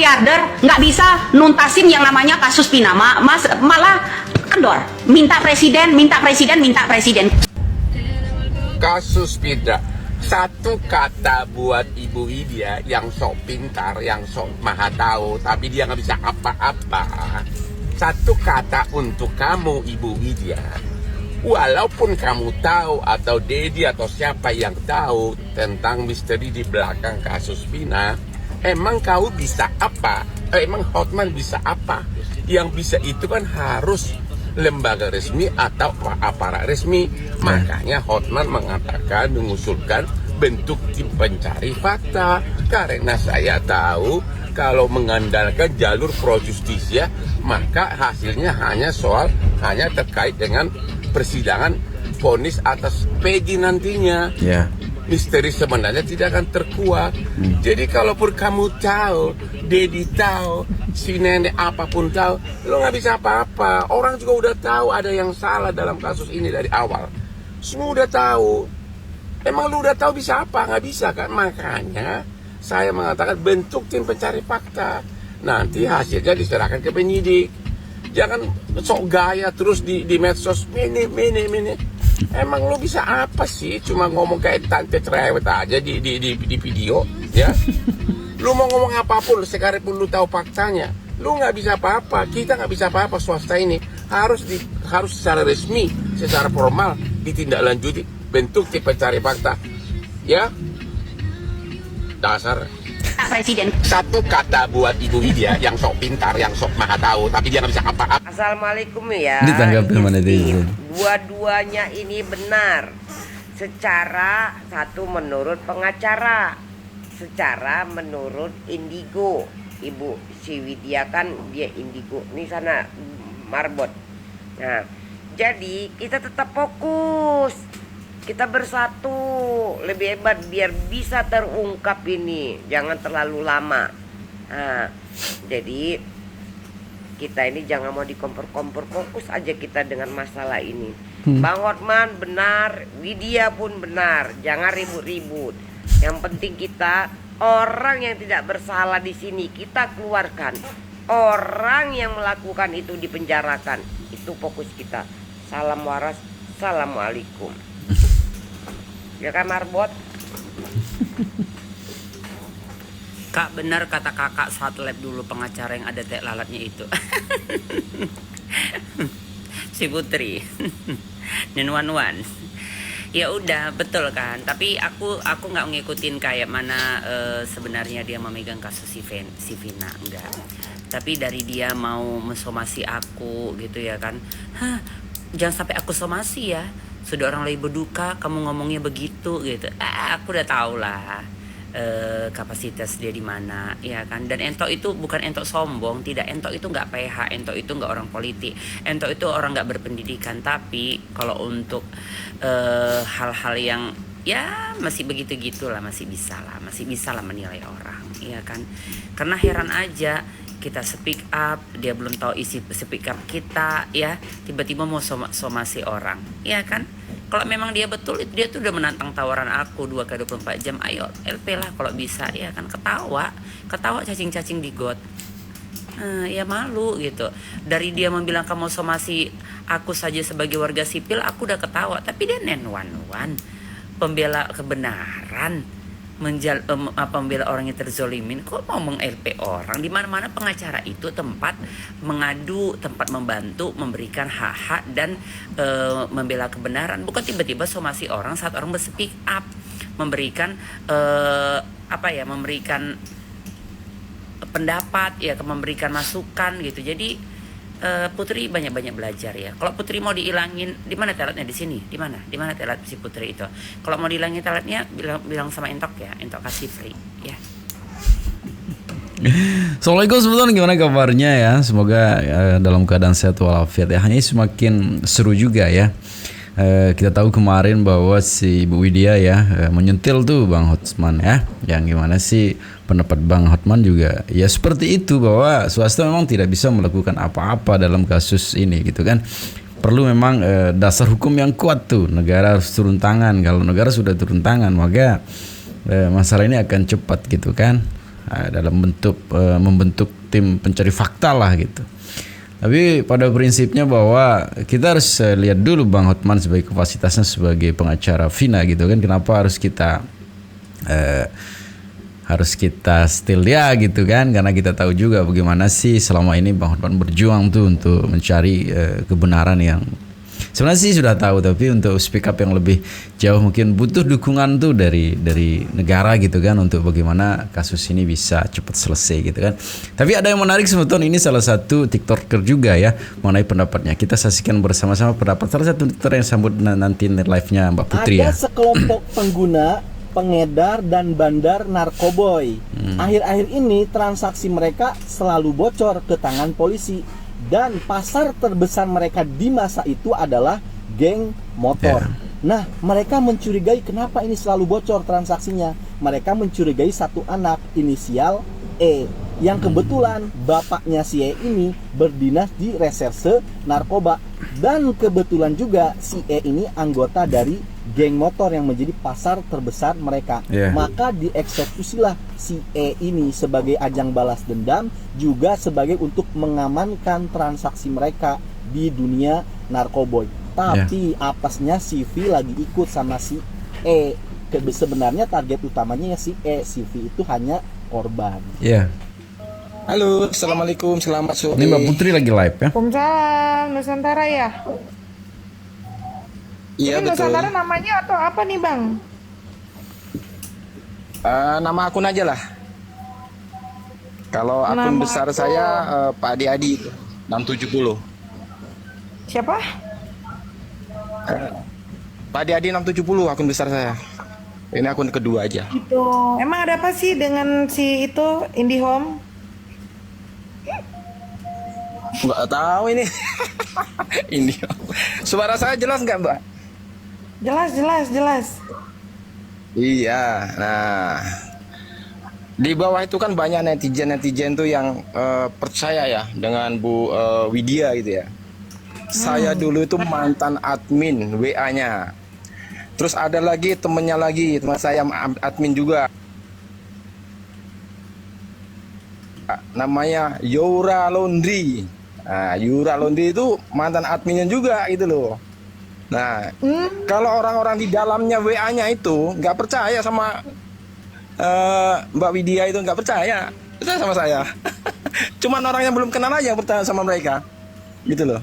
miliarder nggak bisa nuntasin yang namanya kasus Pina. Mas malah kendor, minta presiden. Kasus Pina, satu kata buat Ibu Widya yang sok pintar, yang sok maha tahu, tapi dia nggak bisa apa-apa. Satu kata untuk kamu Ibu Widya, walaupun kamu tahu atau Dedi atau siapa yang tahu tentang misteri di belakang kasus Pina, emang kau bisa apa? Emang Hotman bisa apa? Yang bisa itu kan harus lembaga resmi atau aparat resmi. Makanya Hotman mengatakan, mengusulkan bentuk tim pencari fakta. Karena saya tahu kalau mengandalkan jalur pro justisia, maka hasilnya hanya terkait dengan persidangan vonis atas Peggy nantinya. Misteri sebenarnya tidak akan terkuak. Jadi kalaupun kamu tahu, Dedi tahu, si nenek apapun tahu, lo nggak bisa apa-apa. Orang juga udah tahu ada yang salah dalam kasus ini dari awal. Semua udah tahu. Emang lo udah tahu bisa apa? Nggak bisa kan? Makanya saya mengatakan bentuk tim pencari fakta. Nanti hasilnya diserahkan ke penyidik. Jangan sok gaya terus di medsos. Mene. Emang lo bisa apa sih? Cuma ngomong kayak tante cerewet aja di video, ya? Lu mau ngomong apapun, sekalipun lu tahu faktanya, lu nggak bisa apa-apa. Kita nggak bisa apa-apa. Swasta ini harus secara resmi, secara formal ditindaklanjuti bentuk tim pencari fakta, ya? Dasar Presiden. satu kata buat Ibu Widya yang sok pintar, yang sok maha tahu, tapi dia nggak bisa apa-apa. Assalamualaikum ya. Ditanggapi mana itu? Dua-duanya ini benar. Secara satu menurut pengacara, secara menurut Indigo. Ibu si Widya kan dia Indigo. Ini sana Marbot. Nah, jadi kita tetap fokus. Kita bersatu, lebih hebat biar bisa terungkap ini. Jangan terlalu lama. Nah, jadi kita ini jangan mau dikompor-kompor, fokus aja kita dengan masalah ini. Bang Hotman benar, Widya pun benar. Jangan ribut-ribut. Yang penting kita orang yang tidak bersalah di sini kita keluarkan. Orang yang melakukan itu dipenjarakan. Itu fokus kita. Salam waras. Assalamualaikum. Ya kan Marbot? Kak, benar kata kakak saat lab dulu pengacara yang ada teh lalatnya itu. Si Putri. Dan Wan. Ya udah, betul kan. Tapi aku nggak ngikutin kayak mana sebenarnya dia memegang kasus si Vina, enggak. Tapi dari dia mau mensomasi aku gitu ya kan. Jangan sampai aku somasi ya. Sudah orang lagi berduka, kamu ngomongnya begitu gitu. Aku udah tahu lah kapasitas dia di mana, ya kan. Dan Ento itu bukan Ento sombong, tidak. Ento itu nggak PH, Ento itu nggak orang politik, Ento itu orang nggak berpendidikan. Tapi kalau untuk hal-hal yang ya masih begitu-gitulah, masih bisa lah menilai orang, ya kan. Karena heran aja. Kita speak up, dia belum tahu isi speak up kita, ya tiba-tiba mau somasi orang, ya kan. Kalau memang dia betul, dia tuh udah menantang tawaran aku 2x24 jam, ayo LP lah kalau bisa, ya kan. Ketawa cacing-cacing di got. Ya malu gitu. Dari dia membilang kamu somasi aku saja sebagai warga sipil, aku udah ketawa. Tapi dia nen-wan pembela kebenaran, membela orang yang terzolimin. Kok mau meng-LP orang? Di mana-mana pengacara itu tempat mengadu, tempat membantu, memberikan hak-hak dan membela kebenaran. Bukan tiba-tiba somasi orang saat orang berspeak up, memberikan memberikan pendapat, ya, memberikan masukan gitu. Jadi Putri banyak-banyak belajar ya. Kalau Putri mau dihilangin, di mana telatnya? Di sini. Di mana telat si Putri itu? Kalau mau dihilangin telatnya, bilang sama Entok ya. Entok kasih free ya. Assalamualaikum sebetulnya, gimana kabarnya ya? Semoga dalam keadaan sehat walafiat ya. Hanya semakin seru juga ya. Kita tahu kemarin bahwa si Bu Widya ya menyentil tuh Bang Hotman ya. Yang gimana sih pendapat Bang Hotman juga ya seperti itu, bahwa swasta memang tidak bisa melakukan apa-apa dalam kasus ini gitu kan. Perlu memang dasar hukum yang kuat tuh. Negara harus turun tangan. Kalau negara sudah turun tangan, maka masalah ini akan cepat gitu kan. dalam bentuk membentuk tim pencari fakta lah gitu. Tapi pada prinsipnya bahwa kita harus lihat dulu Bang Hotman sebagai kapasitasnya sebagai pengacara Vina gitu kan, kenapa harus kita still dia gitu kan, karena kita tahu juga bagaimana sih selama ini Bang Hotman berjuang tuh untuk mencari kebenaran yang sebenarnya sih sudah tahu, tapi untuk speak up yang lebih jauh mungkin butuh dukungan tuh dari negara gitu kan, untuk bagaimana kasus ini bisa cepat selesai gitu kan. Tapi ada yang menarik sebetulnya, ini salah satu TikToker juga ya mengenai pendapatnya. Kita saksikan bersama-sama pendapat salah satu TikToker yang sambut nanti live-nya Mbak Putri ya. Ada sekelompok pengguna, pengedar dan bandar narkoboy. Akhir-akhir ini transaksi mereka selalu bocor ke tangan polisi. Dan pasar terbesar mereka di masa itu adalah geng motor. Nah, mereka mencurigai kenapa ini selalu bocor transaksinya. Mereka mencurigai satu anak inisial E, yang kebetulan bapaknya si E ini berdinas di reserse narkoba. Dan kebetulan juga si E ini anggota dari geng motor yang menjadi pasar terbesar mereka. Maka dieksekusilah si E ini sebagai ajang balas dendam, juga sebagai untuk mengamankan transaksi mereka di dunia narkoboy. Tapi apesnya si V lagi ikut sama si E. Sebenarnya target utamanya ya si E, si V itu hanya korban. Halo, assalamualaikum, selamat sore. Ini Mbak Putri lagi live ya. Waalaikumsalam, Nusantara ya? Iya Ini betul. Nusantara namanya atau apa nih Bang? Nama akun aja lah. Kalau akun Nama besar akun. saya Pak Adi Adi 670. Siapa? Pak Adi Adi 670 akun besar saya. Ini akun kedua aja. Gitu. Emang ada apa sih dengan si itu IndiHome? Nggak tahu ini. Ini. Suara saya jelas nggak Mbak? Jelas. Iya. Nah, di bawah itu kan banyak netizen tuh yang percaya ya dengan Bu Widya gitu ya. Saya dulu itu mantan admin WA-nya. Terus ada lagi temennya lagi, teman saya admin juga. Namanya Yura Laundry. Nah, Yura Laundry itu mantan adminnya juga gitu loh. Nah, kalau orang-orang di dalamnya WA-nya itu nggak percaya sama Mbak Widya, itu nggak percaya sama saya. Cuman orang yang belum kenal aja yang percaya sama mereka, gitu loh.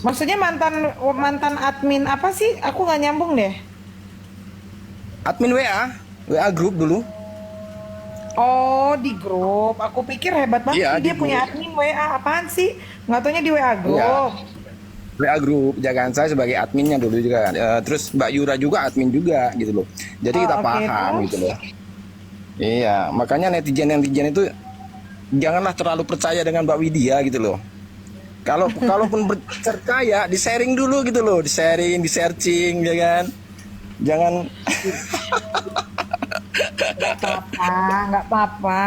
Maksudnya mantan admin apa sih? Aku nggak nyambung deh. Admin WA grup dulu. Oh, di grup. Aku pikir hebat banget Iya, sih, dia di punya grup. admin WA. Apaan sih? Nggak taunya di WA grup. Iya. WA grup, jagaan saya sebagai adminnya dulu juga kan. Terus Mbak Yura juga admin juga gitu loh. Jadi kita oke, paham terus? gitu loh. Iya, makanya netizen itu janganlah terlalu percaya dengan Mbak Widya gitu loh. Kalaupun percaya, di-sharing dulu gitu loh, di-sharing, di-searching ya kan. Jangan Nggak apa-apa.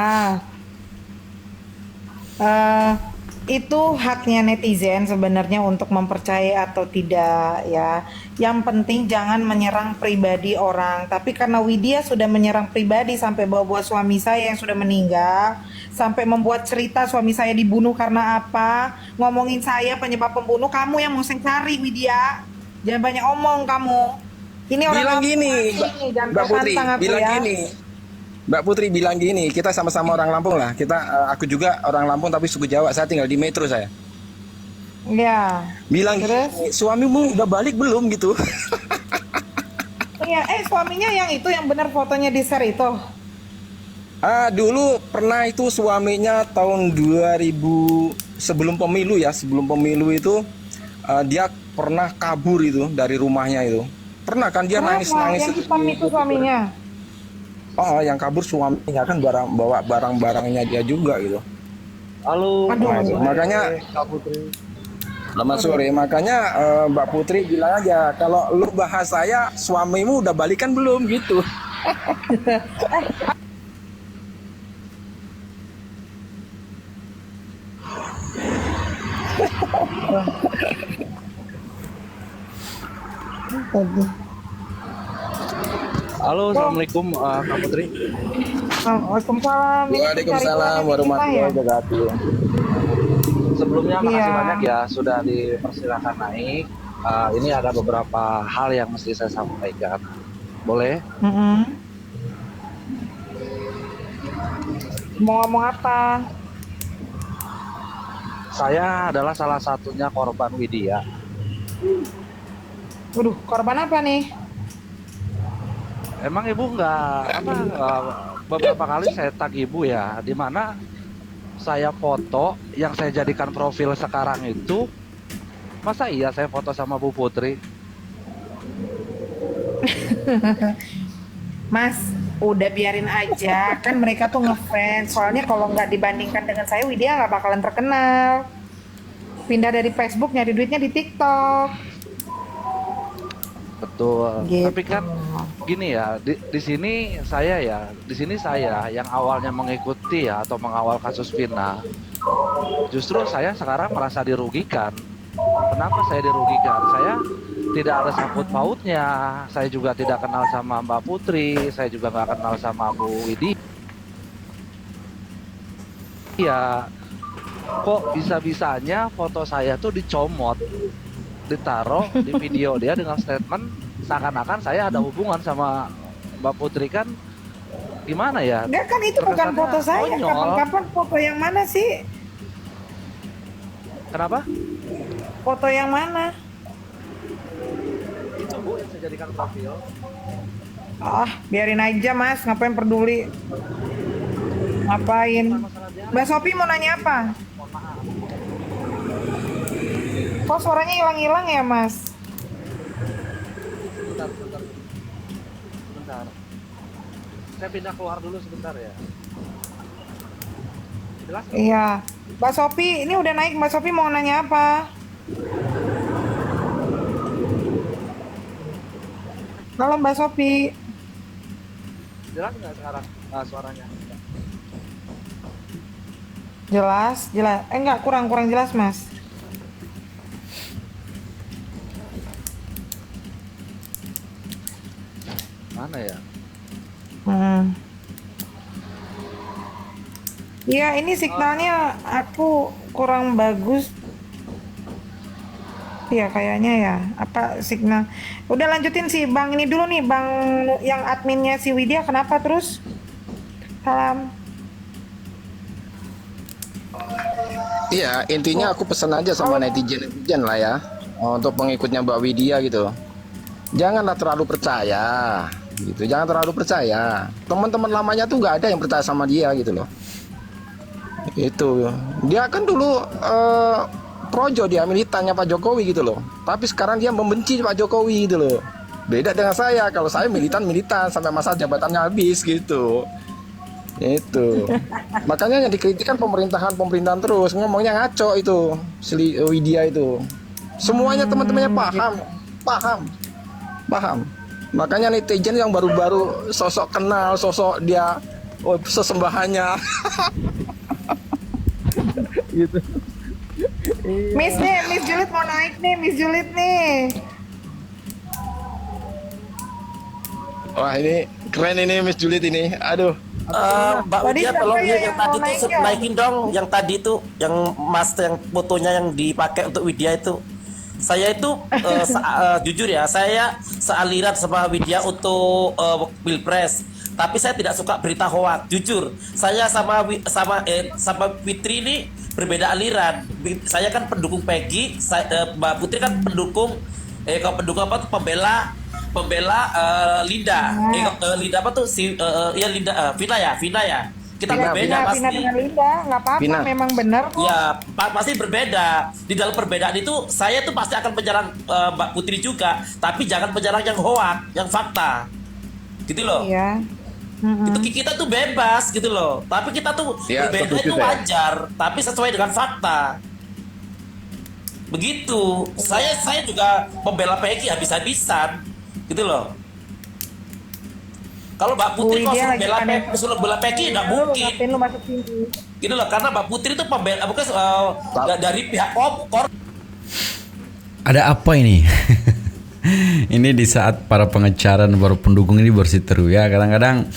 Itu haknya netizen sebenarnya untuk mempercayai atau tidak ya. Yang penting jangan menyerang pribadi orang. Tapi karena Widya sudah menyerang pribadi sampai bawa-bawa suami saya yang sudah meninggal, sampai membuat cerita suami saya dibunuh karena apa, ngomongin saya penyebab pembunuh, kamu yang mesti cari Widya. Jangan banyak omong kamu. Ini orang bilang gini, jangan Mbak Putri, tertantang aku bilang ya. gini. Mbak Putri bilang gini, kita sama-sama orang Lampung lah. Aku juga orang Lampung tapi suku Jawa. Saya tinggal di Metro saya. Ya. Bilang Terus? gini, suamimu udah balik belum gitu? Iya, suaminya yang itu yang benar fotonya di share itu. Dulu pernah itu suaminya tahun 2000 sebelum pemilu itu dia pernah kabur itu dari rumahnya itu. Pernah kan dia Kenapa? nangis-nangis. Yang hitam itu suaminya. Oh, yang kabur suaminya kan bawa barang-barangnya dia juga gitu. Halo, Aduh. Makanya selamat sore. Makanya Mbak Putri bilang aja kalau lu bahas saya suamimu udah balikan belum gitu. halo, assalamualaikum Kak Putri. Waalaikumsalam. Ini Waalaikumsalam cari warahmatullahi ya? wabarakatuh. Sebelumnya makasih Iya. banyak ya sudah dipersilakan naik. Ini ada beberapa hal yang mesti saya sampaikan. Boleh? Mm-mm. Mau ngomong apa? Saya adalah salah satunya korban Widya. Waduh, korban apa nih? Emang ibu beberapa kali saya tag ibu ya, di mana saya foto yang saya jadikan profil sekarang itu, masa iya saya foto sama Bu Putri? Mas, udah biarin aja. Kan mereka tuh ngefans. Soalnya kalau nggak dibandingkan dengan saya, Widya nggak bakalan terkenal. Pindah dari Facebook, nyari duitnya di TikTok. Betul. Gitu. Tapi kan gini ya, di sini saya yang awalnya mengikuti ya atau mengawal kasus Vina, justru saya sekarang merasa dirugikan. Kenapa saya dirugikan? Saya tidak ada sangkut pautnya. Saya juga tidak kenal sama Mbak Putri. Saya juga nggak kenal sama Bu Widya. Iya, kok bisa-bisanya foto saya tuh dicomot, ditaruh di video dia dengan statement seakan-akan saya ada hubungan sama Mbak Putri. Kan gimana ya? Enggak, kan itu bukan Terkesannya foto saya. konyol. Kapan-kapan foto yang mana sih? Kenapa? Foto yang mana? Itu Bu yang saya jadikan profil. Ah, biarin aja mas, ngapain peduli? Ngapain? Mbak Sopi mau nanya apa? Kok suaranya hilang-hilang ya mas? Sebentar. Saya pindah keluar dulu sebentar ya. Jelas? Iya. Mbak Sopi, ini udah naik. Mbak Sopi mau nanya apa? Halo Mbak Sopi. Jelas nggak sekarang suaranya? Jelas, jelas. Enggak, kurang jelas mas. Mana ya? Iya, ini signalnya aku kurang bagus. Iya kayaknya ya. Apa signal? Udah lanjutin sih Bang ini dulu nih, Bang yang adminnya si Widya kenapa terus? Salam. Iya, intinya aku pesan aja sama netizen lah ya, untuk pengikutnya Mbak Widya gitu. Janganlah terlalu percaya, gitu. Jangan terlalu percaya. Teman-teman lamanya tuh nggak ada yang percaya sama dia gitu loh. Itu, dia kan dulu projo, dia militannya Pak Jokowi gitu loh. Tapi sekarang dia membenci Pak Jokowi gitu loh. Beda dengan saya, kalau saya militan sampai masa jabatannya habis gitu. Itu makanya yang dikritikkan pemerintahan terus ngomongnya ngaco itu Widya itu. Semuanya teman-temannya paham. Makanya netizen yang baru-baru sosok kenal, sosok dia sesembahannya gitu. Miss Julid mau naik nih, Miss Julid nih. Wah, ini keren ini Miss Julid ini. Aduh. Mbak Tadi Widya siapa tolong ya yang yang tadi mau tuh naik ya? naikin dong, yang tadi tuh yang mas yang fotonya yang dipakai untuk Widya itu. Saya itu jujur ya, saya sealiran sama Widya untuk Pilpres. Tapi saya tidak suka berita hoax, jujur. Saya sama Fitri ini berbeda aliran. Saya kan pendukung Peggy, Mbak Putri kan pendukung apa tuh pembela Linda. Linda apa tuh Linda Vina ya. Kita berbeda pasti. Vina dengan Linda, nggak apa-apa, Vina. memang benar kok. Ya, pasti berbeda. Di dalam perbedaan itu saya tuh pasti akan menyerang Mbak Putri juga, tapi jangan menyerang yang hoax, yang fakta. Gitu loh. Iya. Itu kita tuh bebas gitu loh. Tapi kita tuh Ya, berbeda setuju itu saya. wajar, tapi sesuai dengan fakta. Begitu. Saya juga membela Peggy habis-habisan. Gitu loh. Kalau Mbak Putri kok suruh bela Peggy nggak mungkin. Ngapain lu masuk sini? Gitu loh, karena Mbak Putri itu pembela bukan dari pihak Ada apa ini? Ini di saat para pengecaran baru pendukung ini bersiteru ya. Kadang-kadang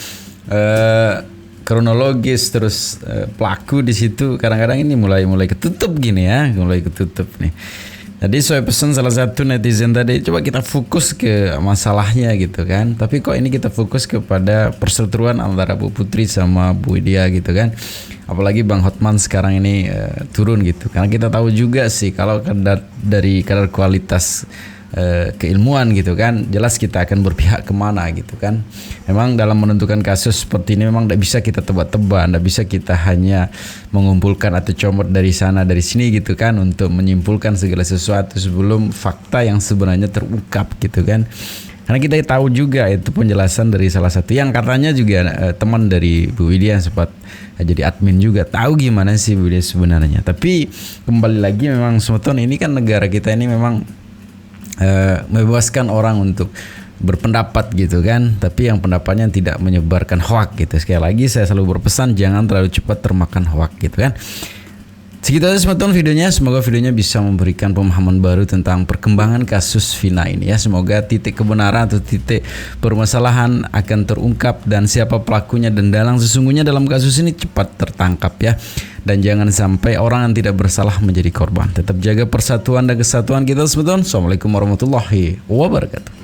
kronologis terus pelaku di situ kadang-kadang ini mulai ketutup gini ya, mulai ketutup nih. Jadi saya pesan salah satu netizen tadi, coba kita fokus ke masalahnya gitu kan. Tapi kok ini kita fokus kepada perseteruan antara Bu Putri sama Bu Widya gitu kan. Apalagi Bang Hotman sekarang ini turun gitu. Karena kita tahu juga sih kalau dari kadar kualitas keilmuan gitu kan, jelas kita akan berpihak kemana gitu kan. Memang dalam menentukan kasus seperti ini memang tidak bisa kita tebak-tebak, tidak bisa kita hanya mengumpulkan atau comot dari sana dari sini gitu kan untuk menyimpulkan segala sesuatu sebelum fakta yang sebenarnya terungkap gitu kan. Karena kita tahu juga itu penjelasan dari salah satu yang katanya juga teman dari Bu Widya yang sempat jadi admin juga, tahu gimana sih Bu Widya sebenarnya. Tapi kembali lagi memang Smeton ini kan negara kita ini memang membebaskan orang untuk berpendapat gitu kan, tapi yang pendapatnya tidak menyebarkan hoak gitu. Sekali lagi saya selalu berpesan jangan terlalu cepat termakan hoak gitu kan. Segitu aja Smeton videonya, semoga videonya bisa memberikan pemahaman baru tentang perkembangan kasus Vina ini ya. Semoga titik kebenaran atau titik permasalahan akan terungkap dan siapa pelakunya dan dalang sesungguhnya dalam kasus ini cepat tertangkap ya. Dan jangan sampai orang yang tidak bersalah menjadi korban. Tetap jaga persatuan dan kesatuan kita Smeton. Assalamualaikum warahmatullahi wabarakatuh.